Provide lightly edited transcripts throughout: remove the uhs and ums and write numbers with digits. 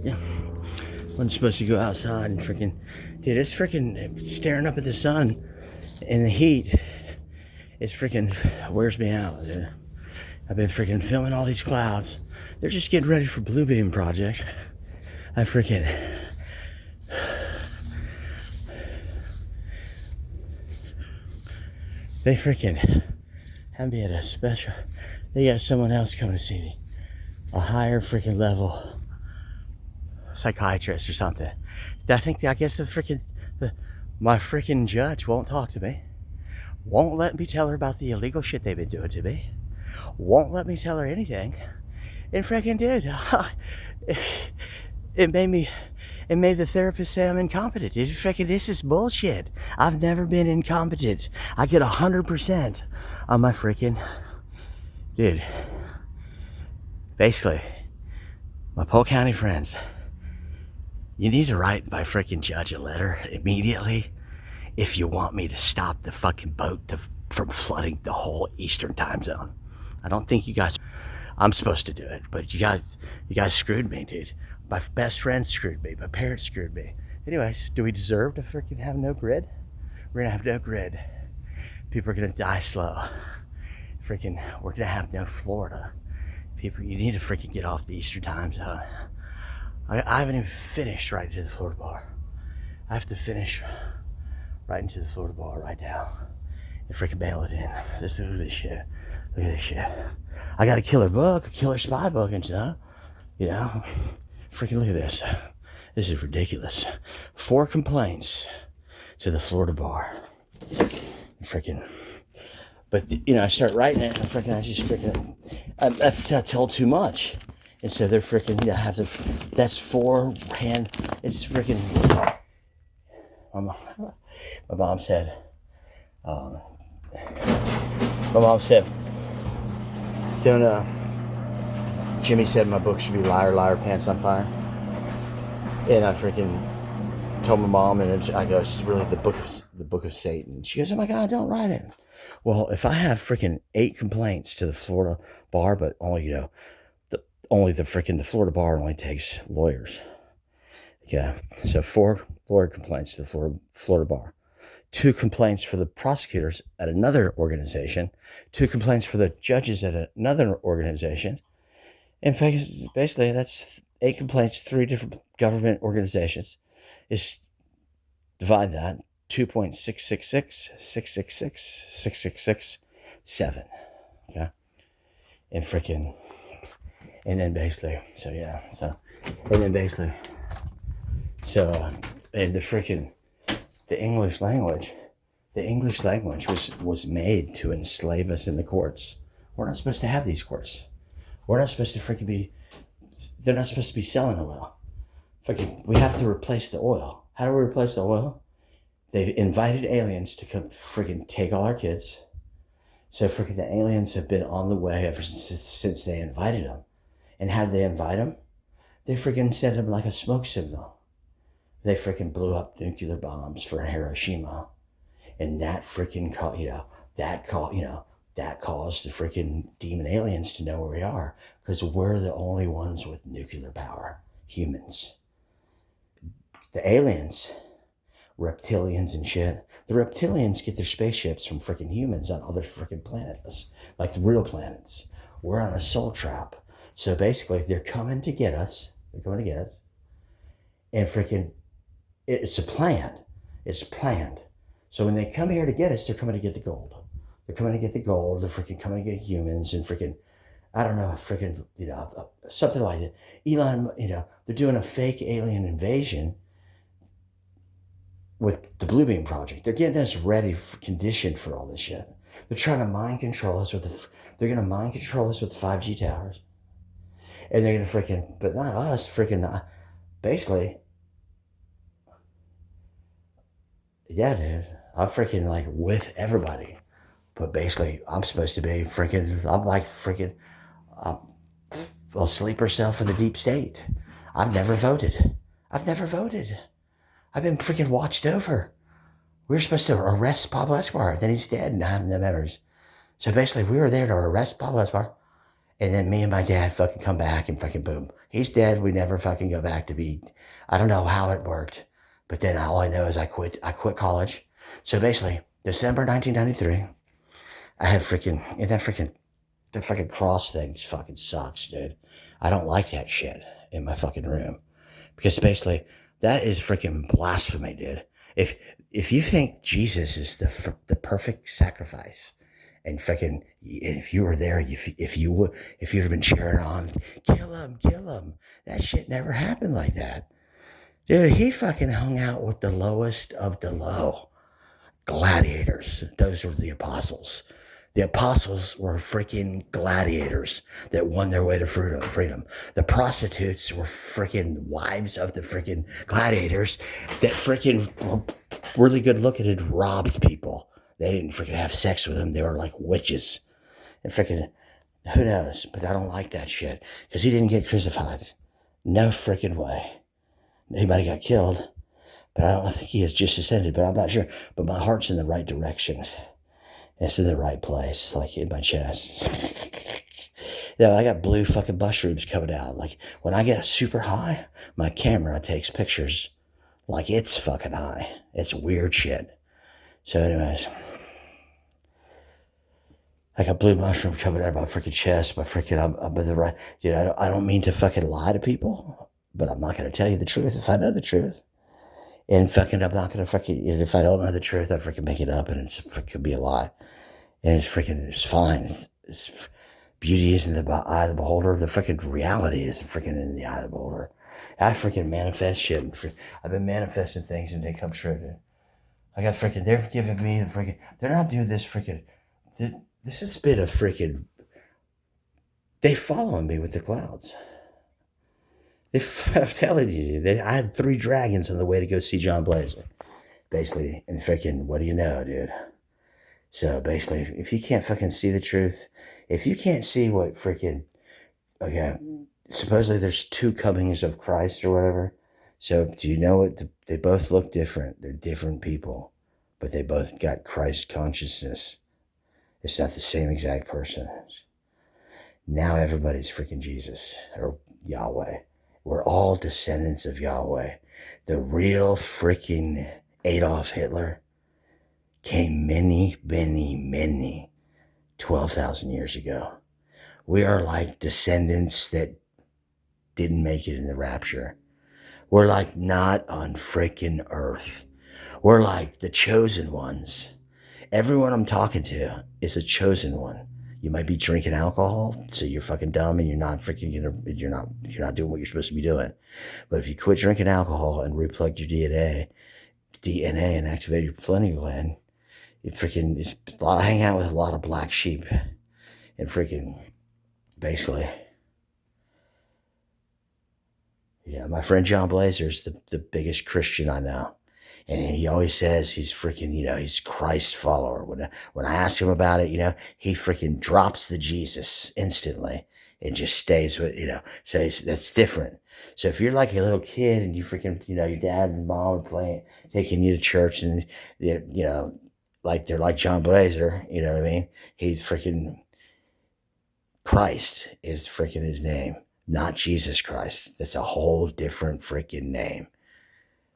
Yeah. Wasn't supposed to go outside and freaking, dude, it's freaking staring up at the sun and the heat. It's freaking wears me out, dude. I've been freaking filming all these clouds. They're just getting ready for Bluebeam project. I freaking, they freaking have me at a special. They got someone else coming to see me, a higher freaking level psychiatrist or something. I guess my freaking judge won't talk to me. Won't let me tell her about the illegal shit they've been doing to me. Won't let me tell her anything. And freaking dude, it made the therapist say I'm incompetent. This is bullshit. I've never been incompetent. I get 100% on my freaking, dude. Basically, my Polk County friends, you need to write my freaking judge a letter immediately if you want me to stop the fucking boat from flooding the whole Eastern time zone. I don't think you guys, I'm supposed to do it, but you guys screwed me, dude. My best friend screwed me. My parents screwed me. Anyways, do we deserve to freaking have no grid? We're gonna have no grid. People are gonna die slow. We're gonna have no Florida. People, you need to freaking get off the Eastern time zone. I haven't even finished right into the Florida bar. I have to finish right into the Florida bar right now and freaking bail it in. Look at this shit. Look at this shit. I got a killer book, a killer spy book, and stuff. You know, freaking look at this. This is ridiculous. 4 complaints to the Florida bar. Freaking. But I start writing it, and I tell too much. And so they're freaking, that's 4 hand, it's freaking, my mom said, Jimmy said my book should be Liar, Liar, Pants on Fire. And I freaking told my mom, and I go, it's really the book of Satan. She goes, oh my God, don't write it. Well, if I have freaking 8 complaints to the Florida bar, but only, the Florida bar only takes lawyers. Yeah, so 4 lawyer complaints to the Florida bar, 2 complaints for the prosecutors at another organization, 2 complaints for the judges at another organization. In fact, basically, that's 8 complaints, 3 different government organizations. Divide that, 2.666, 666, 666, 7. Okay, and freaking. And then basically, and the English language was made to enslave us in the courts. We're not supposed to have these courts. We're not supposed to they're not supposed to be selling oil. We have to replace the oil. How do we replace the oil? They've invited aliens to come take all our kids. So the aliens have been on the way ever since they invited them. And how did they invite them? They sent them like a smoke signal. They blew up nuclear bombs for Hiroshima. And that that caused the demon aliens to know where we are. Because we're the only ones with nuclear power. Humans. The aliens, reptilians and shit. The reptilians get their spaceships from humans on other planets. Like the real planets. We're on a soul trap. So basically, they're coming to get us. And it's a plan. It's planned. So when they come here to get us, they're coming to get the gold. They're coming to get the gold. They're coming to get humans and I don't know, something like that. Elon, they're doing a fake alien invasion with the Bluebeam project. They're getting us ready, conditioned for all this shit. They're trying to mind control us they're going to mind control us with 5G towers. And they're going to but not us, basically, yeah, dude, I'm with everybody. But basically, I'm supposed to be I'm like a sleeper cell for the deep state. I've never voted. I've been watched over. We were supposed to arrest Pablo Escobar, then he's dead and I have no memories. So basically, we were there to arrest Pablo Escobar. And then me and my dad fucking come back and fucking boom. He's dead. We never fucking go back to be. I don't know how it worked, but then all I know is I quit college. So basically, December 1993, I had freaking, and the freaking cross thing fucking sucks, dude. I don't like that shit in my fucking room because basically that is freaking blasphemy, dude. If if you think Jesus is the perfect sacrifice, and freaking if you were there, if you'd have been cheering on, kill him. That shit never happened like that, dude. He fucking hung out with the lowest of the low gladiators. Those were the apostles. The apostles were freaking gladiators that won their way to freedom. The prostitutes were freaking wives of the freaking gladiators that freaking were really good looking and robbed people. They didn't freaking have sex with them. They were like witches. And freaking, who knows? But I don't like that shit because he didn't get crucified. No freaking way. Anybody got killed. But I don't think he has just ascended, but I'm not sure. But my heart's in the right direction. It's in the right place, like in my chest. I got blue fucking mushrooms coming out. Like when I get super high, my camera takes pictures like it's fucking high. It's weird shit. So anyways, I got blue mushrooms coming out of my freaking chest. My freaking, I'm in the right, dude, I don't mean to fucking lie to people, but I'm not going to tell you the truth if I know the truth. And fucking, I'm not gonna fucking, if I don't know the truth, I freaking make it up and it's freaking be a lie. And it's fine. Beauty is in the eye of the beholder. The freaking reality is freaking in the eye of the beholder. I freaking manifest shit. I've been manifesting things and they come true, dude. I got freaking, they're giving me the freaking, they're not doing this freaking, this has been a freaking, they following me with the clouds. I'm telling you, I had 3 dragons on the way to go see John Blazer. Basically, and freaking, what do you know, dude? So basically, if you can't fucking see the truth, if you can't see what freaking, okay, supposedly there's 2 comings of Christ or whatever. So do you know what? They both look different. They're different people, but they both got Christ consciousness. It's not the same exact person. Now everybody's freaking Jesus or Yahweh. We're all descendants of Yahweh. The real freaking Adolf Hitler came many, 12,000 years ago. We are like descendants that didn't make it in the rapture. We're like not on freaking earth. We're like the chosen ones. Everyone I'm talking to is a chosen one. You might be drinking alcohol, so you're fucking dumb and you're not freaking, you're not doing what you're supposed to be doing. But if you quit drinking alcohol and replug your DNA and activate your pineal gland, you freaking hang out with a lot of black sheep and freaking basically. Yeah, my friend John Blazer's the biggest Christian I know. And he always says he's freaking, he's Christ follower. When I ask him about it, he freaking drops the Jesus instantly and just stays with, so that's different. So if you're like a little kid and you freaking, your dad and mom are taking you to church and, like they're like John Blazer, you know what I mean? He's freaking, Christ is freaking his name, not Jesus Christ. That's a whole different freaking name.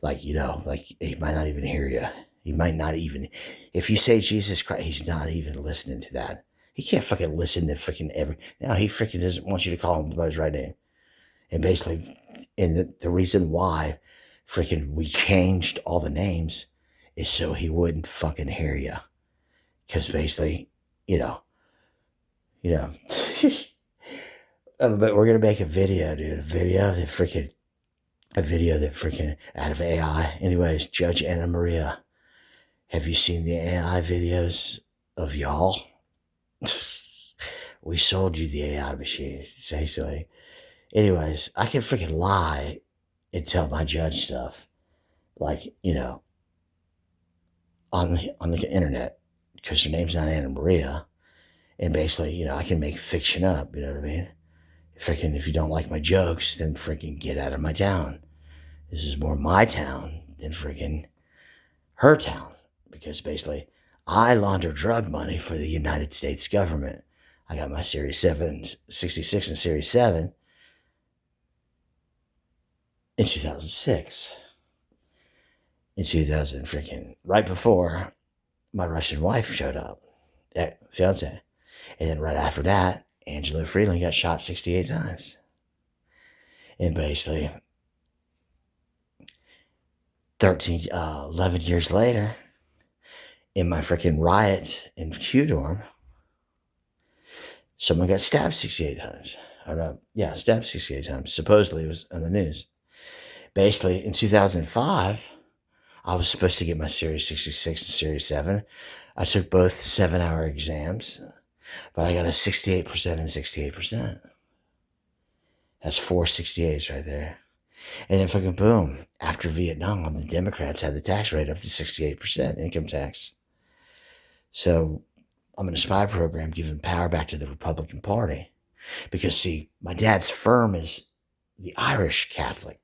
Like, like he might not even hear you. He might not even, if you say Jesus Christ, he's not even listening to that. He can't fucking listen to freaking no, he freaking doesn't want you to call him by his right name. And basically, and the reason why freaking we changed all the names is so he wouldn't fucking hear you. Because basically, but we're going to make a video, dude. A video that freaking out of AI. Anyways, Judge Anna Maria. Have you seen the AI videos of y'all? We sold you the AI machine, basically. Anyways, I can freaking lie and tell my judge stuff. Like, on the internet. Because her name's not Anna Maria. And basically, I can make fiction up, you know what I mean? Freaking, if you don't like my jokes, then freaking get out of my town. This is more my town than freaking her town. Because basically, I launder drug money for the United States government. I got my Series 7, 66 and Series 7 in 2006. In 2000, freaking right before my Russian wife showed up, fiance. And then right after that, Angela Freeland got shot 68 times. And basically, 11 years later, in my freaking riot in Q dorm, someone got stabbed 68 times. Stabbed 68 times. Supposedly it was on the news. Basically, in 2005, I was supposed to get my Series 66 and Series 7. I took both 7-hour exams, but I got a 68% and 68%. That's 4 68s right there. And then fucking boom, after Vietnam, the Democrats had the tax rate up to 68% income tax. So I'm in a spy program giving power back to the Republican Party. Because, see, my dad's firm is the Irish Catholic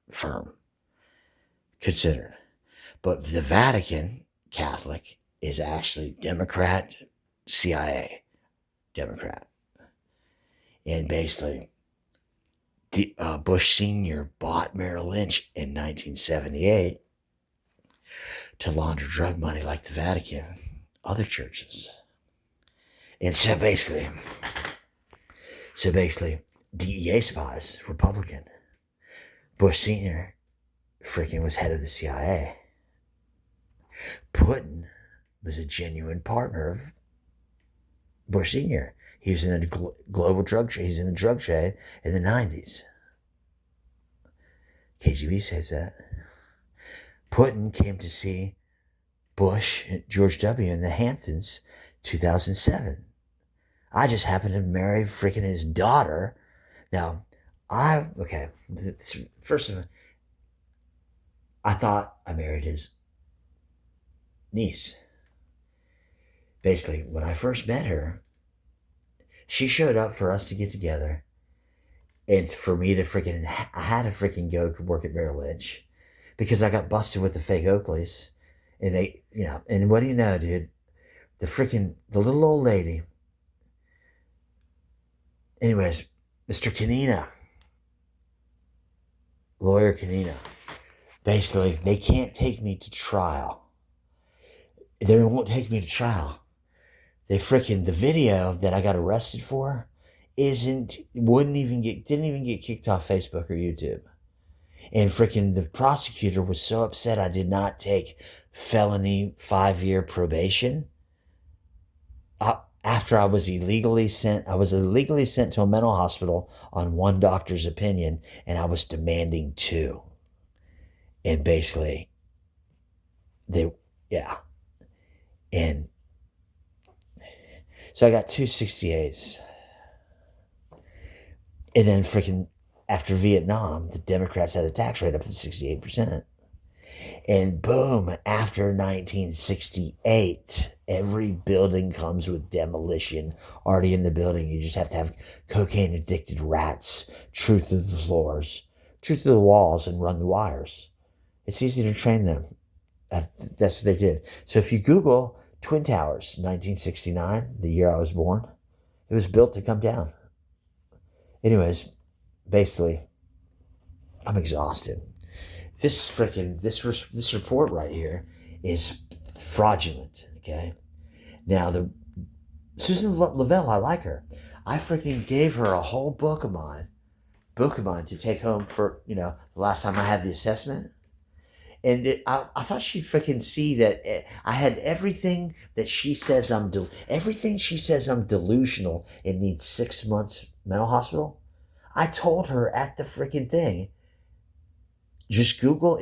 firm, considered. But the Vatican Catholic is actually Democrat, CIA, Democrat. And basically, Bush Sr. bought Merrill Lynch in 1978 to launder drug money like the Vatican, other churches. And so basically, DEA spies, Republican. Bush Sr. freaking was head of the CIA. Putin was a genuine partner of Bush Sr. He was in the global drug trade. He's in the drug trade in the 90s. KGB says that. Putin came to see Bush, George W. in the Hamptons, 2007. I just happened to marry freaking his daughter. Now, first of all, I thought I married his niece. Basically, when I first met her, she showed up for us to get together. And for me to I had to freaking go work at Merrill Lynch because I got busted with the fake Oakleys. And they, and what do you know, dude? The little old lady. Anyways, Mr. Canina, lawyer Canina, basically, they can't take me to trial. They won't take me to trial. The video that I got arrested for didn't even get kicked off Facebook or YouTube. And the prosecutor was so upset I did not take felony 5-year probation. After I was illegally sent to a mental hospital on one doctor's opinion, and I was demanding 2. And basically, and so I got 2 68s. And then after Vietnam, the Democrats had the tax rate up to 68%. And boom, after 1968, every building comes with demolition already in the building. You just have to have cocaine addicted rats, truth of the floors, truth of the walls, and run the wires. It's easy to train them. That's what they did. So if you Google Twin Towers, 1969, the year I was born, it was built to come down. Anyways, basically, I'm exhausted. This report right here is fraudulent, okay? Now, Susan Lavelle, I like her. I gave her a whole book of mine to take home for, the last time I had the assessment. And I thought she'd see that I had everything that she says I'm delusional and need 6 months mental hospital. I told her at the thing, just Google